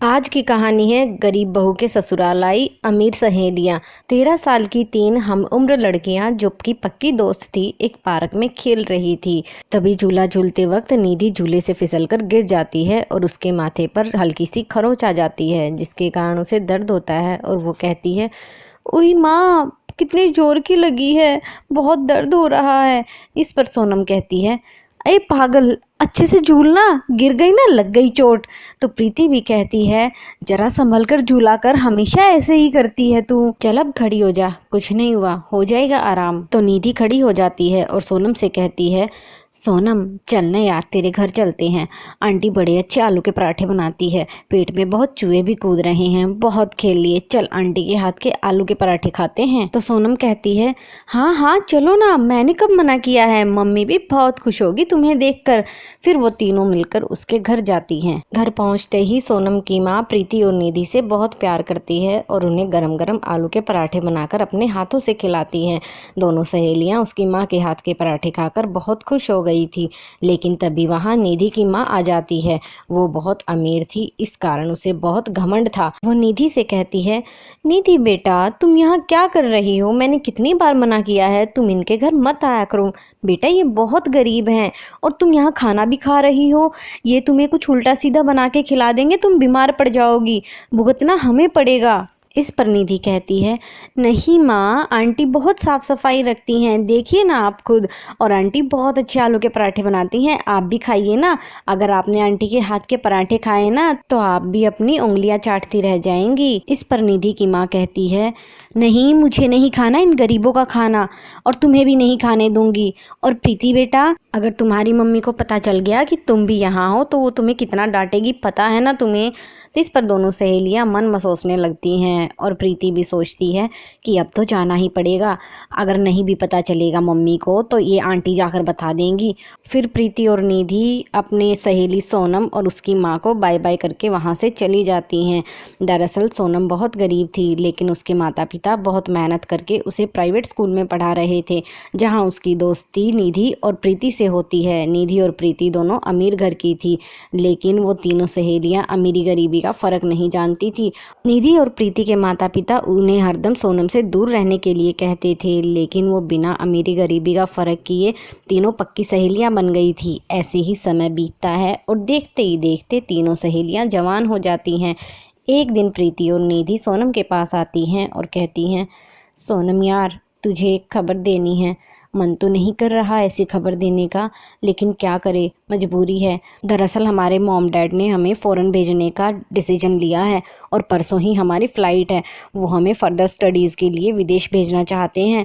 आज की कहानी है गरीब बहू के ससुराल आई अमीर सहेलियाँ। 13 साल की 3 हम उम्र लड़कियां जो कि पक्की दोस्त थी एक पार्क में खेल रही थी। तभी झूला झूलते वक्त निधि झूले से फिसलकर गिर जाती है और उसके माथे पर हल्की सी खरोंच आ जाती है, जिसके कारण उसे दर्द होता है और वो कहती है, ओई माँ कितनी जोर की लगी है, बहुत दर्द हो रहा है। इस पर सोनम कहती है, अरे पागल, अच्छे से झूलना, गिर गई ना, लग गई चोट। तो प्रीति भी कहती है, जरा संभल कर झूला कर, हमेशा ऐसे ही करती है तू। चल अब खड़ी हो जा, कुछ नहीं हुआ, हो जाएगा आराम। तो निधि खड़ी हो जाती है और सोनम से कहती है, सोनम चलना यार, तेरे घर चलते हैं। आंटी बड़े अच्छे आलू के पराठे बनाती है, पेट में बहुत चूहे भी कूद रहे हैं, बहुत खेल लिए, चल आंटी के हाथ के आलू के पराठे खाते हैं। तो सोनम कहती है, हाँ हाँ चलो ना, मैंने कब मना किया है, मम्मी भी बहुत खुश होगी तुम्हें देखकर। फिर वो तीनों मिलकर उसके घर जाती हैं। घर पहुंचते ही सोनम की माँ प्रीति और निधि से बहुत प्यार करती है और उन्हें गरम गरम आलू के पराठे बनाकर अपने हाथों से खिलाती हैं। दोनों सहेलियां उसकी माँ के हाथ के पराठे खाकर बहुत खुश हो गई थी। लेकिन तभी वहां निधि की माँ आ जाती है। वो बहुत अमीर थी, इस कारण उसे बहुत घमंड था। वो निधि से कहती है, निधि बेटा तुम यहाँ क्या कर रही हो, मैंने कितनी बार मना किया है तुम इनके घर मत आया करो। बेटा ये बहुत गरीब हैं और तुम यहाँ खाना भी खा रही हो, ये तुम्हें कुछ उल्टा सीधा बना के खिला देंगे, तुम बीमार पड़ जाओगी, भुगतना हमें पड़ेगा। इस पर निधि कहती है, नहीं माँ, आंटी बहुत साफ़ सफाई रखती हैं, देखिए ना आप खुद, और आंटी बहुत अच्छे आलू के पराठे बनाती हैं, आप भी खाइए ना। अगर आपने आंटी के हाथ के पराठे खाए ना तो आप भी अपनी उंगलियां चाटती रह जाएंगी। इस पर निधि की माँ कहती है, नहीं मुझे नहीं खाना इन गरीबों का खाना, और तुम्हें भी नहीं खाने दूंगी। और प्रीति बेटा, अगर तुम्हारी मम्मी को पता चल गया कि तुम भी यहाँ हो तो वो तुम्हें कितना डांटेगी, पता है ना तुम्हें। तो इस पर दोनों सहेलियां मन मसोसने लगती हैं और प्रीति भी सोचती है कि अब तो जाना ही पड़ेगा, अगर नहीं भी पता चलेगा मम्मी को तो ये आंटी जाकर बता देंगी। फिर प्रीति और निधि अपने सहेली सोनम और उसकी माँ को बाय बाय करके वहाँ से चली जाती हैं। दरअसल सोनम बहुत गरीब थी, लेकिन उसके माता पिता बहुत मेहनत करके उसे प्राइवेट स्कूल में पढ़ा रहे थे, जहाँ उसकी दोस्ती निधि और प्रीति से होती है। निधि और प्रीति दोनों अमीर घर की थी, लेकिन वो तीनों सहेलियां अमीरी गरीबी का फ़र्क नहीं जानती थी। निधि और प्रीति के माता पिता उन्हें हरदम सोनम से दूर रहने के लिए कहते थे, लेकिन वो बिना अमीरी गरीबी का फ़र्क किए तीनों पक्की सहेलियां बन गई थी। ऐसे ही समय बीतता है और देखते ही देखते तीनों सहेलियां जवान हो जाती हैं। एक दिन प्रीति और निधि सोनम के पास आती हैं और कहती हैं, सोनम यार तुझे एक खबर देनी है, मन तो नहीं कर रहा ऐसी खबर देने का, लेकिन क्या करे, मजबूरी है। दरअसल हमारे मॉम डैड ने हमें फ़ॉरेन भेजने का डिसीजन लिया है और परसों ही हमारी फ़्लाइट है, वो हमें फ़र्दर स्टडीज़ के लिए विदेश भेजना चाहते हैं।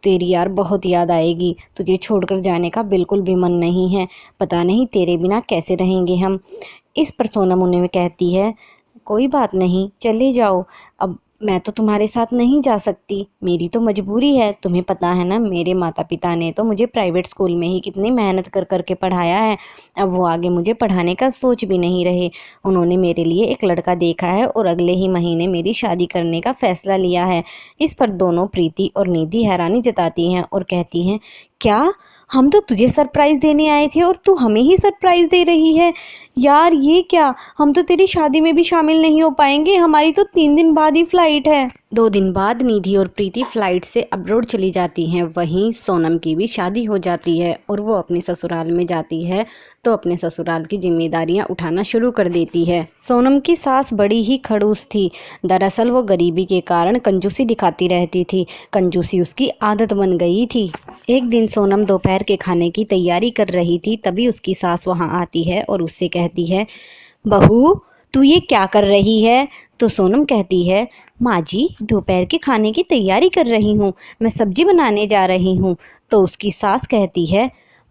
तेरी यार बहुत याद आएगी, तुझे छोड़कर जाने का बिल्कुल भी मन नहीं है, पता नहीं तेरे बिना कैसे रहेंगे हम। इस पर सोनम उन्हें कहती है, कोई बात नहीं, चले जाओ, अब मैं तो तुम्हारे साथ नहीं जा सकती, मेरी तो मजबूरी है। तुम्हें पता है ना, मेरे माता पिता ने तो मुझे प्राइवेट स्कूल में ही कितनी मेहनत कर करके पढ़ाया है, अब वो आगे मुझे पढ़ाने का सोच भी नहीं रहे। उन्होंने मेरे लिए एक लड़का देखा है और अगले ही महीने मेरी शादी करने का फैसला लिया है। इस पर दोनों प्रीति और निधि हैरानी जताती हैं और कहती हैं, क्या, हम तो तुझे सरप्राइज़ देने आए थे और तू हमें ही सरप्राइज़ दे रही है। यार ये क्या, हम तो तेरी शादी में भी शामिल नहीं हो पाएंगे, हमारी तो 3 दिन बाद ही फ़्लाइट है। 2 दिन बाद निधि और प्रीति फ़्लाइट से अब्रॉड चली जाती हैं। वहीं सोनम की भी शादी हो जाती है और वो अपने ससुराल में जाती है तो अपने ससुराल की जिम्मेदारियां उठाना शुरू कर देती है। सोनम की सास बड़ी ही खड़ूस थी। दरअसल वो गरीबी के कारण कंजूसी दिखाती रहती थी, कंजूसी उसकी आदत बन गई थी। एक दिन सोनम दोपहर के खाने की तैयारी कर रही थी, तभी उसकी सास वहाँ आती है और उससे कहती है, बहू तू ये क्या कर रही है। तो सोनम कहती है, माँ जी दोपहर के खाने की तैयारी कर रही हूँ, मैं सब्जी बनाने जा रही हूँ। तो उसकी सास कहती है,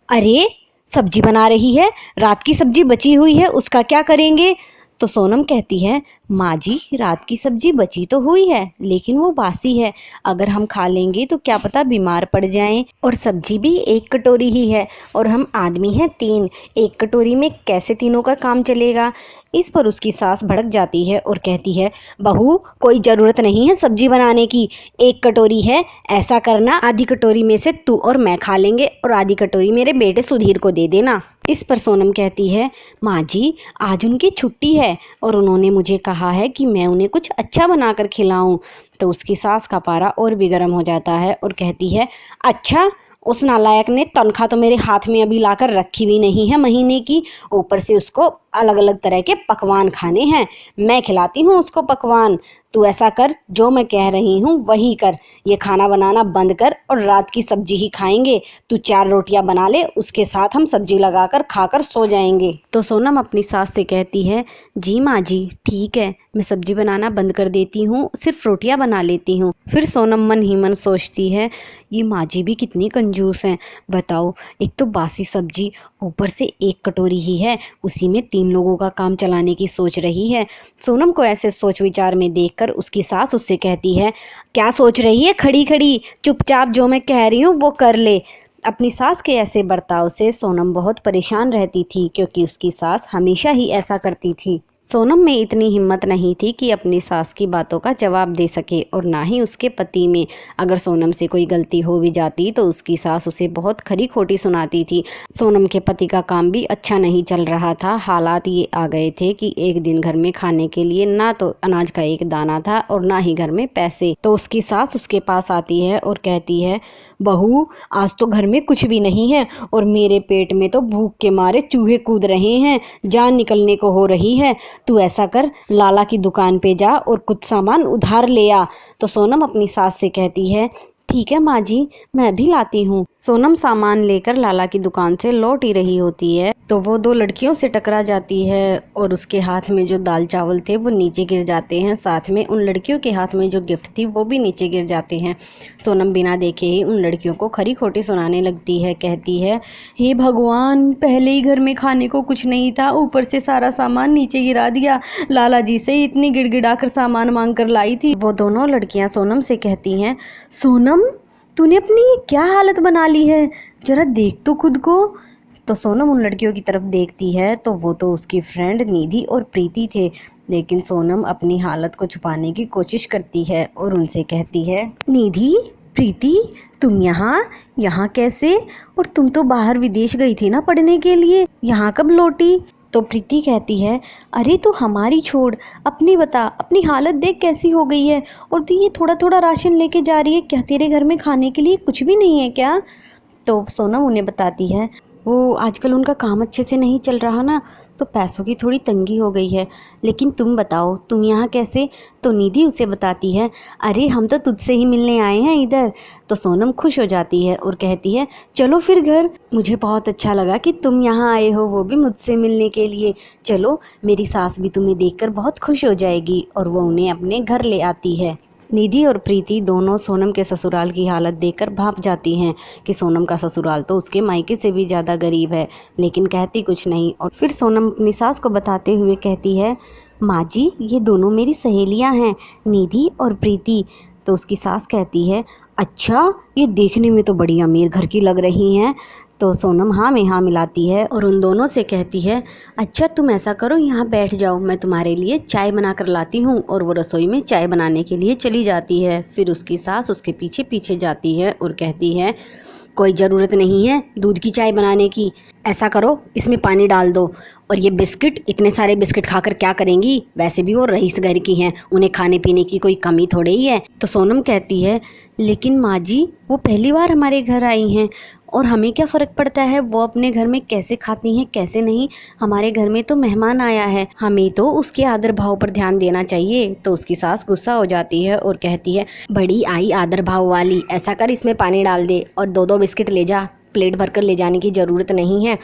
अरे सब्जी बना रही है, रात की सब्जी बची हुई है, उसका क्या करेंगे। तो सोनम कहती है, माँ जी रात की सब्जी बची तो हुई है, लेकिन वो बासी है, अगर हम खा लेंगे तो क्या पता बीमार पड़ जाएं, और सब्जी भी 1 कटोरी ही है और हम आदमी हैं 3, 1 कटोरी में कैसे तीनों का काम चलेगा। इस पर उसकी सास भड़क जाती है और कहती है, बहू कोई ज़रूरत नहीं है सब्जी बनाने की, एक कटोरी है, ऐसा करना आधी कटोरी में से तू और मैं खा लेंगे और आधी कटोरी मेरे बेटे सुधीर को दे देना। इस पर सोनम कहती है, माँ जी आज उनकी छुट्टी है और उन्होंने मुझे कहा है कि मैं उन्हें कुछ अच्छा बनाकर खिलाऊं। तो उसकी सास का पारा और भी गर्म हो जाता है और कहती है, अच्छा उस नालायक ने तनख्वाह तो मेरे हाथ में अभी लाकर रखी भी नहीं है महीने की, ऊपर से उसको अलग अलग तरह के पकवान खाने हैं, मैं खिलाती हूँ उसको पकवान। तू ऐसा कर, जो मैं कह रही हूँ वही कर, ये खाना बनाना बंद कर और रात की सब्जी ही खाएंगे। तू 4 रोटियां बना ले, उसके साथ हम सब्जी लगाकर खाकर सो जाएंगे। तो सोनम अपनी सास से कहती है, जी माँ जी ठीक है, मैं सब्जी बनाना बंद कर देती हूँ, सिर्फ रोटियां बना लेती हूँ। फिर सोनम मन ही मन सोचती है, ये माँ जी भी कितनी कंजूस हैं, बताओ एक तो बासी सब्जी, ऊपर से 1 कटोरी ही है, उसी में 3 लोगों का काम चलाने की सोच रही है। सोनम को ऐसे सोच विचार में देखकर उसकी सास उससे कहती है, क्या सोच रही है खड़ी खड़ी, चुपचाप जो मैं कह रही हूँ वो कर ले। अपनी सास के ऐसे बर्ताव से सोनम बहुत परेशान रहती थी, क्योंकि उसकी सास हमेशा ही ऐसा करती थी। सोनम में इतनी हिम्मत नहीं थी कि अपनी सास की बातों का जवाब दे सके, और ना ही उसके पति में। अगर सोनम से कोई गलती हो भी जाती तो उसकी सास उसे बहुत खरी खोटी सुनाती थी। सोनम के पति का काम भी अच्छा नहीं चल रहा था। हालात ये आ गए थे कि एक दिन घर में खाने के लिए ना तो अनाज का एक दाना था और ना ही घर में पैसे। तो उसकी सास उसके पास आती है और कहती है, बहू आज तो घर में कुछ भी नहीं है और मेरे पेट में तो भूख के मारे चूहे कूद रहे हैं, जान निकलने को हो रही है। तू ऐसा कर, लाला की दुकान पे जा और कुछ सामान उधार ले आ। तो सोनम अपनी सास से कहती है, ठीक है माँ जी, मैं भी लाती हूँ। सोनम सामान लेकर लाला की दुकान से लौट ही रही होती है तो वो 2 लड़कियों से टकरा जाती है और उसके हाथ में जो दाल चावल थे वो नीचे गिर जाते हैं, साथ में उन लड़कियों के हाथ में जो गिफ्ट थी वो भी नीचे गिर जाते हैं। सोनम बिना देखे ही उन लड़कियों को खरी खोटी सुनाने लगती है, कहती है, हे भगवान, पहले ही घर में खाने को कुछ नहीं था, ऊपर से सारा सामान नीचे गिरा दिया, लाला जी से इतनी गिड़गिड़ा कर सामान मांग कर लाई थी। वो दोनों लड़कियां सोनम से कहती हैं, सोनम तूने अपनी ये क्या हालत बना ली है, जरा देख तो खुद को। तो सोनम उन लड़कियों की तरफ देखती है तो वो तो उसकी फ्रेंड निधि और प्रीति थे, लेकिन सोनम अपनी हालत को छुपाने की कोशिश करती है और उनसे कहती है, निधि, प्रीति, तुम यहाँ कैसे? और तुम तो बाहर विदेश गई थी ना पढ़ने के लिए, यहाँ कब लौटी? तो प्रीति कहती है, अरे तू हमारी छोड़, अपनी बता, अपनी हालत देख कैसी हो गई है, और तू ये थोड़ा थोड़ा राशन लेके जा रही है, क्या तेरे घर में खाने के लिए कुछ भी नहीं है क्या? तो सोनम उन्हें बताती है, वो आजकल उनका काम अच्छे से नहीं चल रहा ना, तो पैसों की थोड़ी तंगी हो गई है, लेकिन तुम बताओ तुम यहाँ कैसे? तो निधि उसे बताती है, अरे हम तो तुझसे ही मिलने आए हैं इधर। तो सोनम खुश हो जाती है और कहती है, चलो फिर घर, मुझे बहुत अच्छा लगा कि तुम यहाँ आए हो, वो भी मुझसे मिलने के लिए। चलो, मेरी सास भी तुम्हें देखकर बहुत खुश हो जाएगी। और वो उन्हें अपने घर ले आती है। निधि और प्रीति दोनों सोनम के ससुराल की हालत देखकर भाप जाती हैं कि सोनम का ससुराल तो उसके मायके से भी ज़्यादा गरीब है, लेकिन कहती कुछ नहीं। और फिर सोनम अपनी सास को बताते हुए कहती है, माँ जी ये दोनों मेरी सहेलियाँ हैं, निधि और प्रीति। तो उसकी सास कहती है, अच्छा, ये देखने में तो बड़ी अमीर घर की लग रही हैं। तो सोनम हाँ में हाँ मिलाती है और उन दोनों से कहती है, अच्छा तुम ऐसा करो, यहाँ बैठ जाओ, मैं तुम्हारे लिए चाय बना कर लाती हूँ। और वो रसोई में चाय बनाने के लिए चली जाती है। फिर उसकी सास उसके पीछे पीछे जाती है और कहती है, कोई ज़रूरत नहीं है दूध की चाय बनाने की, ऐसा करो इसमें पानी डाल दो। और ये बिस्किट, इतने सारे बिस्किट खाकर क्या करेंगी, वैसे भी वो रईस घर की हैं, उन्हें खाने पीने की कोई कमी थोड़ी ही है। तो सोनम कहती है, लेकिन माँ जी वो पहली बार हमारे घर आई हैं और हमें क्या फ़र्क पड़ता है वो अपने घर में कैसे खाती हैं कैसे नहीं, हमारे घर में तो मेहमान आया है, हमें तो उसके आदर भाव पर ध्यान देना चाहिए। तो उसकी सास गुस्सा हो जाती है और कहती है, बड़ी आई आदर भाव वाली, ऐसा कर इसमें पानी डाल दे और 2-2 बिस्किट ले जा, प्लेट भर कर ले जाने की ज़रूरत नहीं है।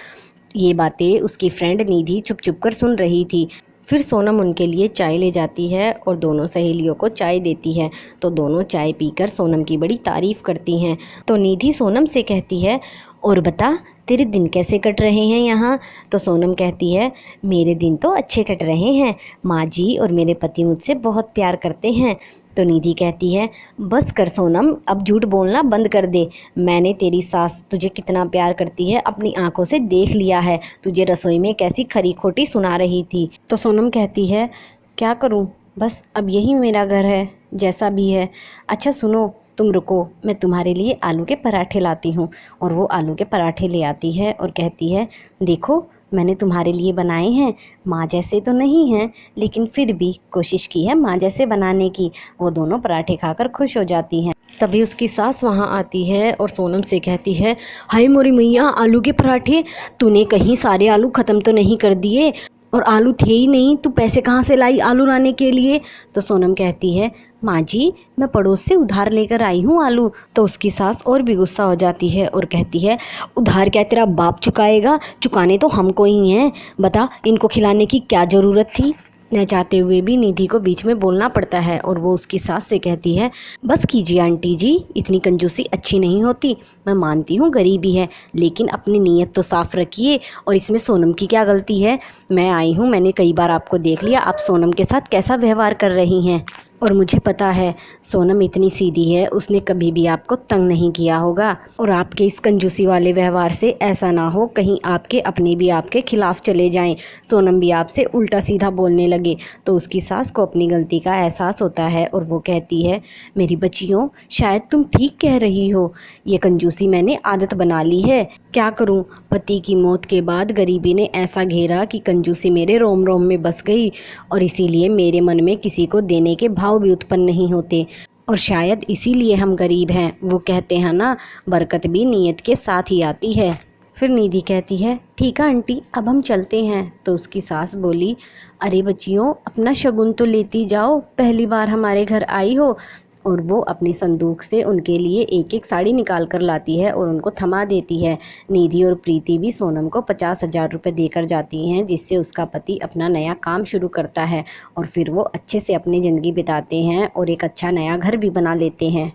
ये बातें उसकी फ्रेंड निधि चुप चुप कर सुन रही थी। फिर सोनम उनके लिए चाय ले जाती है और दोनों सहेलियों को चाय देती है। तो दोनों चाय पीकर सोनम की बड़ी तारीफ़ करती हैं। तो निधि सोनम से कहती है, और बता तेरे दिन कैसे कट रहे हैं यहाँ? तो सोनम कहती है, मेरे दिन तो अच्छे कट रहे हैं, माँ जी और मेरे पति मुझसे बहुत प्यार करते हैं। तो निधि कहती है, बस कर सोनम, अब झूठ बोलना बंद कर दे। मैंने तेरी सास तुझे कितना प्यार करती है अपनी आंखों से देख लिया है। तुझे रसोई में कैसी खरी खोटी सुना रही थी। तो सोनम कहती है, क्या करूं, बस अब यही मेरा घर है, जैसा भी है। अच्छा सुनो, तुम रुको, मैं तुम्हारे लिए आलू के पराठे लाती हूँ। और वो आलू के पराठे ले आती है और कहती है, देखो मैंने तुम्हारे लिए बनाए हैं, माँ जैसे तो नहीं हैं लेकिन फिर भी कोशिश की है माँ जैसे बनाने की। वो दोनों पराठे खाकर खुश हो जाती हैं। तभी उसकी सास वहाँ आती है और सोनम से कहती है, हाय मोरी मैया, आलू के पराठे, तूने कहीं सारे आलू ख़त्म तो नहीं कर दिए? और आलू थे ही नहीं, तू पैसे कहाँ से लाई आलू लाने के लिए? तो सोनम कहती है, माँ जी मैं पड़ोस से उधार लेकर आई हूँ आलू। तो उसकी सास और भी गुस्सा हो जाती है और कहती है, उधार क्या तेरा बाप चुकाएगा? चुकाने तो हमको ही हैं। बता, इनको खिलाने की क्या ज़रूरत थी? न चाहते हुए भी निधि को बीच में बोलना पड़ता है और वो उसकी सास से कहती है, बस कीजिए आंटी जी, इतनी कंजूसी अच्छी नहीं होती। मैं मानती हूँ गरीबी है, लेकिन अपनी नीयत तो साफ़ रखिए। और इसमें सोनम की क्या गलती है? मैं आई हूँ, मैंने कई बार आपको देख लिया, आप सोनम के साथ कैसा व्यवहार कर रही हैं। और मुझे पता है सोनम इतनी सीधी है, उसने कभी भी आपको तंग नहीं किया होगा। और आपके इस कंजूसी वाले व्यवहार से ऐसा ना हो कहीं आपके अपने भी आपके खिलाफ चले जाएं, सोनम भी आपसे उल्टा सीधा बोलने लगे। तो उसकी सास को अपनी गलती का एहसास होता है और वो कहती है, मेरी बच्चियों शायद तुम ठीक कह रही हो, ये कंजूसी मैंने आदत बना ली है। क्या करूं, पति की मौत के बाद गरीबी ने ऐसा घेरा कि कंजूसी मेरे रोम रोम में बस गई और इसीलिए मेरे मन में किसी को देने के भाव भी उत्पन्न नहीं होते। और शायद इसीलिए हम गरीब हैं। वो कहते हैं ना, बरकत भी नीयत के साथ ही आती है। फिर निधि कहती है, ठीक है आंटी, अब हम चलते हैं। तो उसकी सास बोली, अरे बच्चियों अपना शगुन तो लेती जाओ, पहली बार हमारे घर आई हो। और वो अपनी संदूक से उनके लिए एक एक साड़ी निकाल कर लाती है और उनको थमा देती है। निधि और प्रीति भी सोनम को 50,000 रुपये देकर जाती हैं, जिससे उसका पति अपना नया काम शुरू करता है और फिर वो अच्छे से अपनी ज़िंदगी बिताते हैं और एक अच्छा नया घर भी बना लेते हैं।